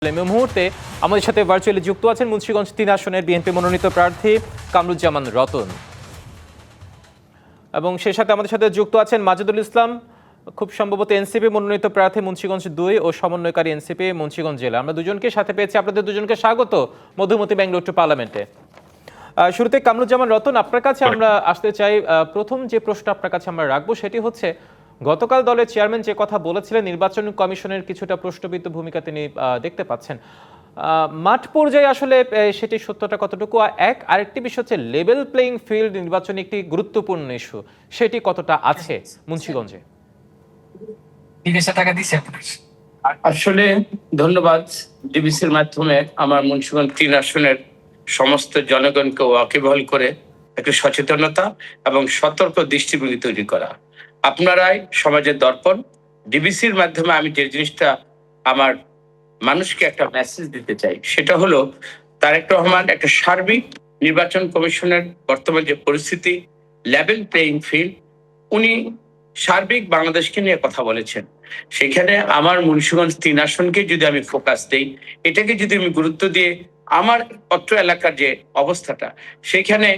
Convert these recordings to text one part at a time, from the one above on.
এই মুহূর্তে আমাদের সাথে ভার্চুয়ালি যুক্ত আছেন মুন্সিগঞ্জ ৩ আসনের বিএনপি মনোনীত প্রার্থী কামরুজ্জামান রতন, এবং সেই সাথে আমাদের সাথে যুক্ত আছেন মাজেদুল ইসলাম, খুব সম্ভবত এনসিপি মনোনীত প্রার্থী মুন্সিগঞ্জ ২ ও সমন্বয়কারী এনসিপি মুন্সিগঞ্জ জেলা। আমরা দুজনকে সাথে পেয়েছি। আপনাদের দুজনকে স্বাগত মধুমতি ব্যাঙ্গালোর টু পার্লামেন্টে। শুরুতে কামরুজ্জামান রতন, আপনার কাছে আমরা আসতে চাই। প্রথম যে প্রশ্ন আপনার কাছে আমরা রাখবো সেটি হচ্ছে, গতকাল দলের চেয়ারম্যান যে কথা বলেছিলেন নির্বাচন কমিশনের কিছুটা প্রশ্নবিদ্ধ ভূমিকা তিনি দেখতে পাচ্ছেন, মাঠ পর্যায়ে আসলে সেটি সত্যটা কতটুকু? আরেকটি বিষয় হচ্ছে লেভেল প্লেইং ফিল্ড নির্বাচনে একটি গুরুত্বপূর্ণ ইস্যু, সেটি কতটা আছে মুন্সিগঞ্জে? আসলে ধন্যবাদ ডিবিসির মাধ্যমে আমার মুন্সিগঞ্জ ৩ আসনের সমস্ত জনগণকে ওয়াকিবহাল করে একটু সচেতনতা এবং সতর্ক দৃষ্টিভঙ্গি তৈরি করা। আপনারাই সমাজের দর্পণ। ডিবিসির মাধ্যমে আমি যে জিনিসটা আমার মানুষকে একটা মেসেজ দিতে চাই সেটা হলো, তারেক রহমান একটা সার্বিক নির্বাচন কমিশনের বর্তমান যে পরিস্থিতি, লেভেল প্লেইং ফিল্ড, উনি সার্বিক বাংলাদেশকে নিয়ে কথা বলেছেন। সেখানে আমার মুন্সিগঞ্জ ৩ আসনকে যদি আমি ফোকাস দেই, এটাকে যদি আমি গুরুত্ব দিয়ে আমার অত্র এলাকার যে অবস্থাটা, সেখানে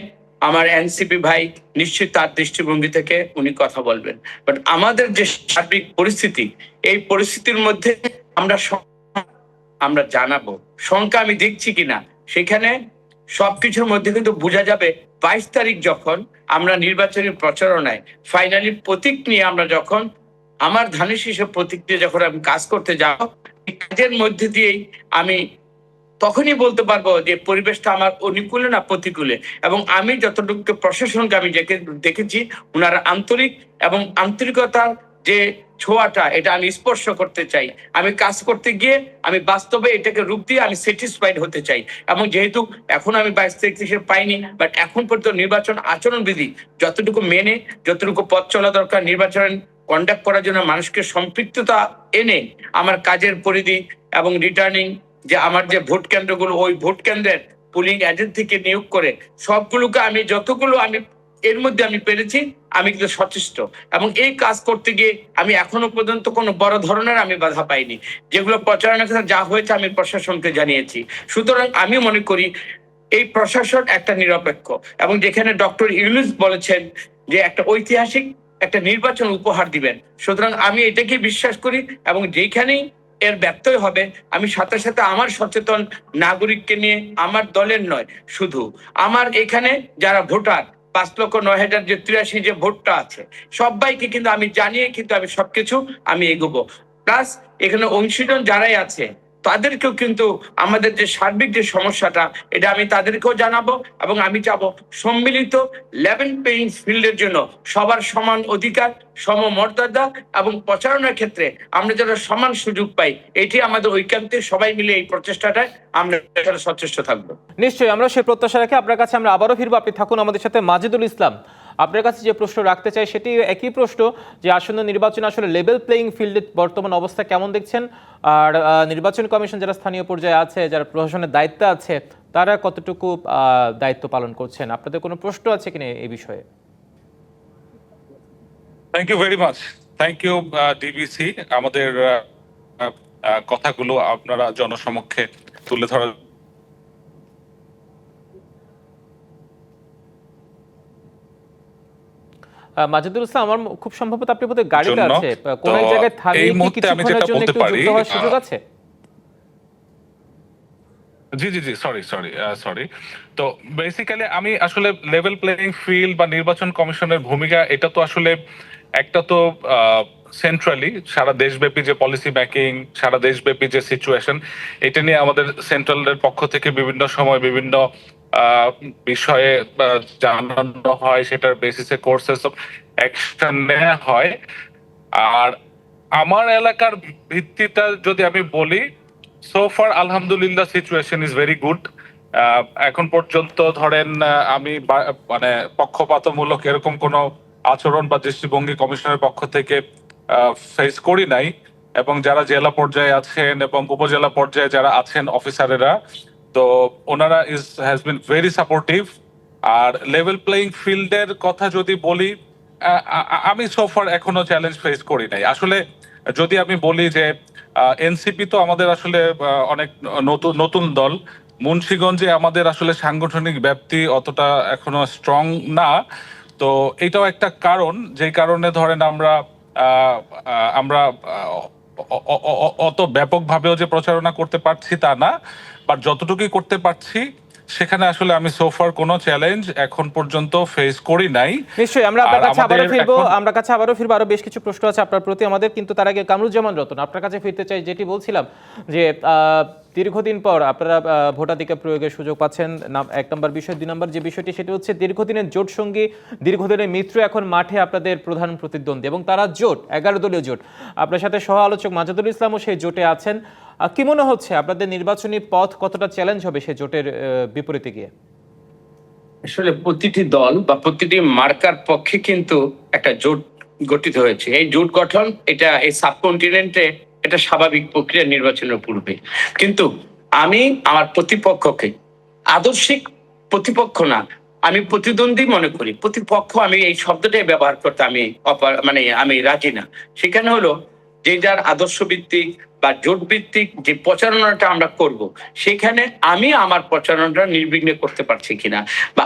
আমার এনসিপি ভাই নিশ্চয়ই তার দৃষ্টিভঙ্গি থেকে উনি কথা বলবেন। বাট আমাদের যে সার্বিক পরিস্থিতি, এই পরিস্থিতির মধ্যে আমরা জানাবো সংখ্যা আমি দেখছি কিনা, সেখানে সবকিছুর মধ্যে কিন্তু বোঝা যাবে ২২ তারিখ যখন আমরা নির্বাচনী প্রচারণায় ফাইনালি প্রতীক নিয়ে আমরা যখন আমার ধানের শীষের প্রতীক নিয়ে যখন আমি কাজ করতে যাব, কাজের মধ্যে দিয়েই আমি তখনই বলতে পারবো যে পরিবেশটা আমার অনুকূলে না প্রতিকূলে। এবং আমি যতটুকু প্রশাসনকে আমি দেখেছি, ওনারা আন্তরিক এবং আন্তরিকতার যে ছোঁয়াটা, এটা আমি স্পর্শ করতে চাই। আমি কাজ করতে গিয়ে আমি বাস্তবে এটাকে রূপ দিয়ে আমি স্যাটিসফাইড হতে চাই। এবং যেহেতু এখন আমি ২২ তারিখ হিসেবে পাইনি, বাট এখন পর্যন্ত নির্বাচন আচরণবিধি যতটুকু মেনে, যতটুকু পথ চলা দরকার নির্বাচন কন্ডাক্ট করার জন্য, মানুষকে সম্পৃক্ততা এনে আমার কাজের পরিধি এবং রিটার্নিং যে আমার যে ভোট কেন্দ্রগুলো, ওই ভোট কেন্দ্রের পুলিং এজেন্ট থেকে নিয়োগ করে সবগুলোকে আমি যতগুলো আমি এর মধ্যে আমি পেরেছি, আমি কিন্তু সচেষ্ট। এবং এই কাজ করতে গিয়ে আমি এখনো পর্যন্ত কোনো বড় ধরনের আমি বাধা পাইনি। যেগুলো প্রচারণার ক্ষেত্রে যা হয়েছে আমি প্রশাসনকে জানিয়েছি। সুতরাং আমি মনে করি এই প্রশাসন একটা নিরপেক্ষ, এবং যেখানে ডক্টর ইউনূস বলেছেন যে একটা ঐতিহাসিক একটা নির্বাচন উপহার দিবেন, সুতরাং আমি এটাকে বিশ্বাস করি। এবং যেখানেই এর ব্যত্যয় হবে, আমি সাথে সাথে আমার সচেতন নাগরিককে নিয়ে, আমার দলের নয়, শুধু আমার এখানে যারা ভোটার ৫,০৯,০৮৩ যে ভোটটা আছে, সবাইকে কিন্তু আমি জানিয়ে কিন্তু আমি সবকিছু আমি এগোবো। প্লাস এখানে অংশীজন যারাই আছে তাদেরকেও কিন্তু আমাদের যে সার্বিক যে সমস্যাটা, এটা আমি তাদেরকেও জানাবো। এবং আমি চাবো সম্মিলিত লেভেল প্লেইং ফিল্ডের জন্য সবার সমান অধিকার, সমমর্যাদা এবং প্রচারণার ক্ষেত্রে আমরা যারা সমান সুযোগ পাই, এটি আমাদের ঐকান্তে সবাই মিলে এই প্রচেষ্টাটায় আমরা সচেষ্ট থাকবো। নিশ্চয়ই, আমরা সেই প্রত্যাশা রাখি। আপনার কাছে আমরা আবারও ফিরবো, আপনি থাকুন আমাদের সাথে। মাজেদুল ইসলাম, আপনার কাছে যে প্রশ্ন রাখতে চাই সেটি একই প্রশ্ন, যে আসন্ন নির্বাচনে আসলে লেভেল প্লেইং ফিল্ডের বর্তমান অবস্থা কেমন দেখছেন, আর নির্বাচন কমিশন যারা স্থানীয় পর্যায়ে আছে, যারা প্রশাসনের দায়িত্বে আছে, তারা কতটুকু দায়িত্ব পালন করছেন? আপনাদের কোনো প্রশ্ন আছে কিনা এই বিষয়ে? Thank you very much. Thank you DBC, আমাদের কথাগুলো আপনারা জনসমক্ষে তুলে ধরার। মাজেদুল ইসলাম, আমার খুব সম্ভবত আপনি বোধহয় গাড়িতে আছে, কোন এক জায়গায় থামিয়ে কি কিছুক্ষণের জন্য একটু যুক্ত হওয়ার সুযোগ আছে? জি জি জি, সরি। তো বেসিক্যালি আমি আসলে লেভেল প্লেইং ফিল্ড বা নির্বাচন কমিশনের ভূমিকা, এটা তো আসলে একটা তো সেন্ট্রালি সারা দেশব্যাপী যে পলিসি মেকিং, সারা দেশব্যাপী যে সিচুয়েশন, এটা নিয়ে আমাদের সেন্ট্রালের পক্ষ থেকে বিভিন্ন সময় বিভিন্ন বিষয়ে জানানো হয়, সেটার বেসিসে কোর্সেস অফ অ্যাকশন নেওয়া হয়। আর আমার এলাকার ভিত্তিটা যদি আমি বলি, সো ফার আলহামদুলিল্লাহ সিচুয়েশন ইজ ভেরি গুড। এখন পর্যন্ত ধরেন আমি মানে পক্ষপাতমূলক এরকম কোনো আচরণ বা দৃষ্টিভঙ্গি কমিশনের পক্ষ থেকে ফেস করি নাই। এবং যারা জেলা পর্যায়ে আছেন এবং উপজেলা পর্যায়ে যারা আছেন অফিসারেরা, তো ওনারা হ্যাজ বিন ভেরি সাপোর্টিভ। আর লেভেল প্লেইং ফিল্ডের কথা যদি বলি, আমি সো ফার এখনো চ্যালেঞ্জ ফেস করি নাই। আসলে যদি আমি বলি যে এনসিপি তো আমাদের আসলে অনেক নতুন নতুন দল, মুন্সিগঞ্জে আমাদের আসলে সাংগঠনিক ব্যাপ্তি অতটা এখনো স্ট্রং না। তো এটাও একটা কারণ, যেই কারণে ধরেন আমরা আহ, আহ, আমরা অত ব্যাপকভাবেও যে প্রচারণা করতে পারছি তা না, বাট যতটুকুই করতে পারছি সেখানে আসলে আমি সোফার কোনো চ্যালেঞ্জ এখন পর্যন্ত ফেস করি নাই। নিশ্চয়ই আমরা আর আপনার কাছে আমাদের আবারও ফিরবো, এখন আরো বেশ কিছু প্রশ্ন আছে আপনার প্রতি আমাদের, কিন্তু তার আগে কামরুজ্জামান রতন আপনার কাছে ফিরতে চাই। যেটি বলছিলাম যে দীর্ঘদিন পর আপনারা ভোটাধিকার প্রয়োগের সুযোগ পাচ্ছেন, এক নম্বর বিষয়। দুই নম্বর যে বিষয়টি সেটি হচ্ছে দীর্ঘদিনের জোট সঙ্গী, দীর্ঘদিনের মিত্র এখন মাঠে আপনাদের প্রধান প্রতিদ্বন্দ্বী, এবং তারা জোট 11 দলীয় জোট। আপনার সাথে সহ আলোচক মাজেদুল ইসলামও সেই জোটে আছেন। কি মনে হচ্ছে আপনাদের নির্বাচনী পথ কতটা চ্যালেঞ্জ হবে সেই জোটের বিপরীতে গিয়ে? আসলে প্রতিটি দল বা প্রতিটি মার্কার পক্ষে কিন্তু একটা জোট গঠিত হয়েছে। এই জোট গঠন এটা এই সাবকন্টিনেন্টে এটা স্বাভাবিক প্রক্রিয়া নির্বাচনের পূর্বে। কিন্তু আমি আমার প্রতিপক্ষকে আদর্শিক প্রতিপক্ষ না, আমি প্রতিদ্বন্দ্বী মনে করি। প্রতিপক্ষ আমি এই শব্দটাই ব্যবহার করতে আমি মানে আমি রাজি না। সেখানে হলো যে যার আদর্শ ভিত্তিক বা জোট ভিত্তিক যে প্রচারণাটা আমরা করব, সেখানে আমি আমার প্রচারণাটা নির্বিঘ্নে করতে পারছি কিনা, বা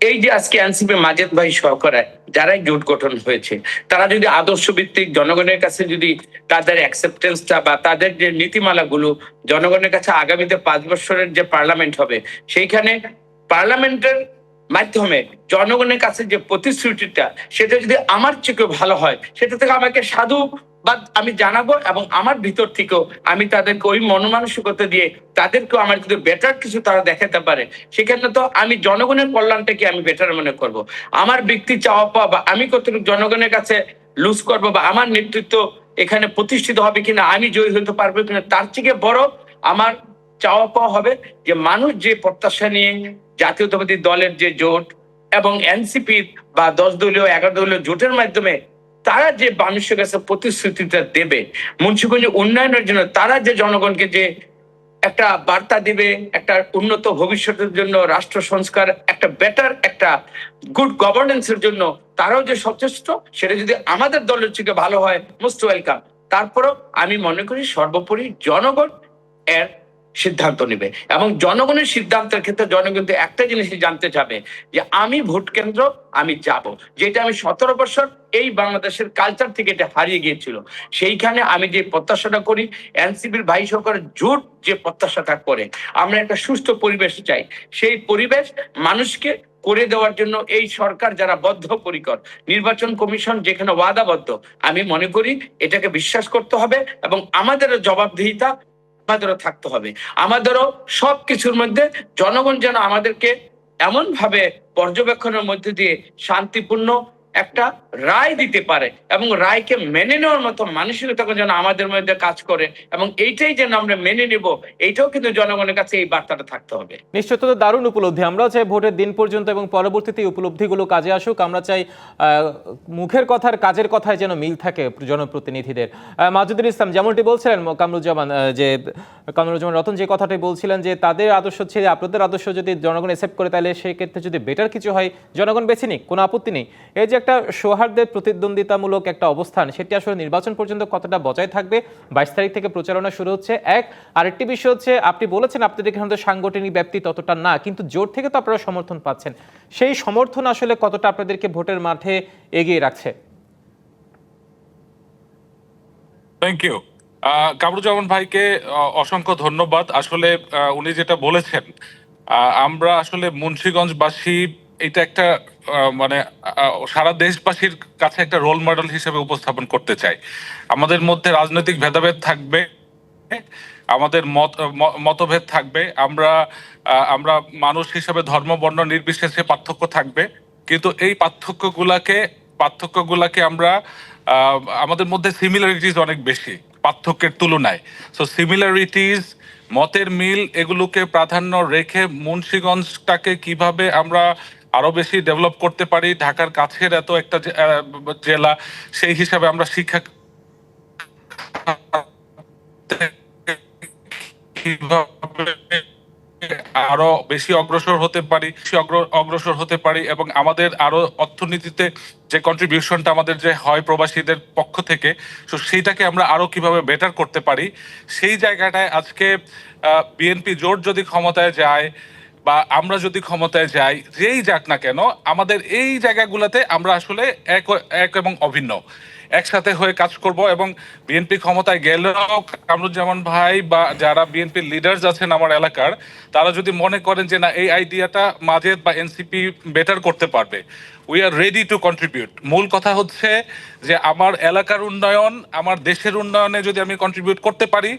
এই যে আজকে এনসিপি মাজেদ ভাই সহকারে যারাই জোট গঠন হয়েছে, তারা যদি আদর্শ ভিত্তিক জনগণের কাছে যদি তাদের অ্যাকসেপ্টেন্সটা বা তাদের যে নীতিমালাগুলো জনগণের কাছে আগামীতে 5 বছরের যে পার্লামেন্ট হবে, সেইখানে পার্লামেন্টের মাধ্যমে জনগণের কাছে যে প্রতিশ্রুতিটা সেটা যদি আমার চেয়ে ভালো হয়, সেটা থেকে আমাকে সাধু বা আমি জানাবো, এবং আমার ভিতর থেকেও আমি তাদেরকে ওই মনমানসিকতা দিয়ে তাদেরকেও আমার যদি বেটার কিছু তারা দেখাতে পারে, সেখানে তো আমি জনগণের কল্যাণটাকে আমি বেটার মনে করব। আমার ব্যক্তি চাওয়া পাওয়া বা আমি কতটুকু জনগণের কাছে লুজ করব বা আমার নেতৃত্ব এখানে প্রতিষ্ঠিত হবে কিনা, আমি জয়ী হতে পারবো কিনা, তার থেকে বড় আমার চাওয়া পাওয়া হবে যে মানুষ যে প্রত্যাশা নিয়ে জাতীয়তাবাদী দলের যে জোট এবং এনসিপির বা 10 দলীয় 11 দলীয় জোটের মাধ্যমে তারা যে মানুষের কাছে প্রতিশ্রুতিটা দেবে মুন্সিগঞ্জ উন্নয়নের জন্য, তারা যে জনগণকে যে একটা বার্তা দিবে একটা উন্নত ভবিষ্যতের জন্য, রাষ্ট্র সংস্কার, একটা বেটার একটা গুড গভর্নেন্সের জন্য তারাও যে সচেষ্ট, সেটা যদি আমাদের দলের থেকে ভালো হয় মোস্ট ওয়েলকাম। তারপরও আমি মনে করি সর্বোপরি জনগণ এর সিদ্ধান্ত নেবে, এবং জনগণের সিদ্ধান্তের ক্ষেত্রে জনগণ কিন্তু একটা জিনিসই জানতে চাবে যে আমি ভোট কেন্দ্র আমি যাব, যেটা আমি 17 বছর এই বাংলাদেশের কালচার থেকে এটা হারিয়ে গিয়েছিল। সেইখানে আমি যে প্রত্যাশাটা করি, এনসিপির ভাই সরকারের জোট যে প্রত্যাশাটা করে, আমরা একটা সুস্থ পরিবেশ চাই। সেই পরিবেশ মানুষকে করে দেওয়ার জন্য এই সরকার যারা বদ্ধপরিকর, নির্বাচন কমিশন যেখানে ওয়াদাবদ্ধ, আমি মনে করি এটাকে বিশ্বাস করতে হবে, এবং আমাদেরও জবাবদিহিতা আমাদেরও থাকতে হবে। আমাদেরও সবকিছুর মধ্যে জনগণ যেন আমাদেরকে এমন ভাবে পর্যবেক্ষণের মধ্যে দিয়ে শান্তিপূর্ণ একটা রায় দিতে পারে, এবং রায়কে মেনে নেওয়ার মতো মানসিকতা যেন আমাদের মধ্যে কাজ করে, এবং এইটাই যেন আমরা মেনে নেব, এইটাও কিন্তু জনগণের কাছে এই বার্তাটা থাকতে হবে। নিশ্চয়, তো দারুণ উপলব্ধি। আমরাও চাই ভোটের দিন পর্যন্ত এবং পরবর্তীতে এই উপলব্ধিগুলো কাজে আসুক। আমরা চাই মুখের কথার কাজের কথায় যেন মিল থাকে জনপ্রতিনিধিদের। মাজেদুল ইসলাম যেমনটি বলছিলেন, কামরুজ্জামান রতন যে কথাটাই বলছিলেন যে তাদের আদর্শ হচ্ছে আপনাদের আদর্শ যদি জনগণ অ্যাকসেপ্ট করে, তাহলে সেই ক্ষেত্রে যদি বেটার কিছু হয় জনগণ বেছে নিক, কোনো আপত্তি নেই। এই যে একটা সৌহার্দ্যের প্রতিদ্বন্দ্বিতামূলক একটা অবস্থান, সেটি আসলে নির্বাচন পর্যন্ত কতটা বজায় থাকবে? 22 তারিখ থেকে প্রচারণা শুরু হচ্ছে। আরেকটি বিষয় হচ্ছে, আপনি বলেছেন আপনাদের এখানে তো সাংগঠনিক ব্যাপ্তি ততটা না, কিন্তু জোট থেকে তো আপনারা সমর্থন পাচ্ছেন। সেই সমর্থন আসলে কতটা আপনাদেরকে ভোটের মাঠে এগিয়ে রাখছে? থ্যাংক ইউ কামরুজ্জামান ভাইকে অসংখ্য ধন্যবাদ। আসলে উনি যেটা বলেছেন, আমরা আসলে মুন্সিগঞ্জবাসী এটা একটা মানে সারা দেশবাসীর কাছে একটা রোল মডেল হিসেবে উপস্থাপন করতে চাই। আমাদের মধ্যে রাজনৈতিক ভেদাভেদ থাকবে, আমাদের মতভেদ থাকবে, আমরা আমরা মানুষ হিসেবে ধর্ম বর্ণ নির্বিশেষে পার্থক্য থাকবে, কিন্তু এই পার্থক্যগুলাকে আমরা আমাদের মধ্যে সিমিলারিটিজ অনেক বেশি পার্থক্যের তুলনায়। সো সিমিলারিটিজ, মতের মিল, এগুলোকে প্রাধান্য রেখে মুন্সিগঞ্জটাকে কিভাবে আমরা আরো বেশি ডেভেলপ করতে পারি, ঢাকার কাছের এত একটা জেলা, সেই হিসাবে আমরা শিক্ষা কিভাবে আরো বেশি অগ্রসর হতে পারি, অগ্রসর হতে পারি এবং আমাদের আরো অর্থনীতিতে যে কন্ট্রিবিউশনটা আমাদের যে হয় প্রবাসীদের পক্ষ থেকে, তো সেইটাকে আমরা আরো কিভাবে বেটার করতে পারি, সেই জায়গাটায় আজকে বিএনপি জোট যদি ক্ষমতায় যায় বা আমরা যদি ক্ষমতায় যাই, যেই যাক না কেন, আমাদের এই জায়গাগুলোতে আমরা আসলে এক এবং অভিন্ন একসাথে হয়ে কাজ করব। এবং বিএনপি ক্ষমতায় গেলেও কামরুজ্জামান ভাই বা যারা বিএনপির লিডার্স আছেন আমার এলাকার, তারা যদি মনে করেন যে না এই আইডিয়াটা মাজেদ বা এনসিপি বেটার করতে পারবে, we are ready to contribute. মূল কথা হচ্ছে যে আমার এলাকার উন্নয়ন, আমার দেশের উন্নয়নে যদি আমি কন্ট্রিবিউট করতে পারি,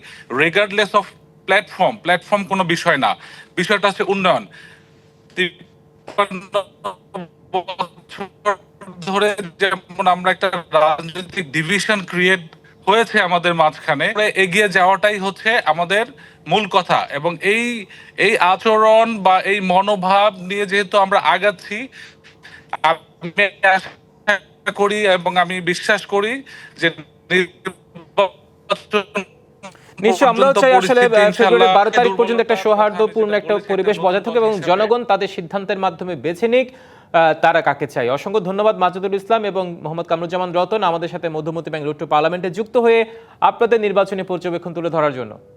রেগার্ডলেস অফ প্ল্যাটফর্ম কোনো বিষয় না, বিষয়টা হচ্ছে উন্নয়ন। 53 বছর ধরে যেমন আমরা একটা রাজনৈতিক ডিভিশন ক্রিয়েট হয়েছে আমাদের মাঝখানে, এগিয়ে যাওয়াটাই হচ্ছে আমাদের মূল কথা। এবং এই এই আচরণ বা এই মনোভাব নিয়ে যেহেতু আমরা আগাচ্ছি, আমি আশা করি এবং আমি বিশ্বাস করি যে নির্বাচন নিশ্চয়ই আমরাও পর্যন্ত চাই আসলে পরিস্থিতি ফেব্রুয়ারি ইনশাআল্লাহ 12 তারিখ পর্যন্ত একটা দুর্বলতার কথা সৌহার্দ্যপূর্ণ আমি একটা যেটা পরিবেশ বলেছি, বজায় থাকুক এবং হিসেবে জনগণ তাদের সিদ্ধান্তের মাধ্যমে বেছে নিক তারা কাকে চাই। অসংখ্য ধন্যবাদ মাজেদুল ইসলাম এবং মোহাম্মদ কামরুজ্জামান রতন আমাদের সাথে মধুমতি ব্যাংক রোড টু পার্লামেন্টে যুক্ত হয়ে আপনাদের নির্বাচনী পর্যবেক্ষণ তুলে ধরার জন্য।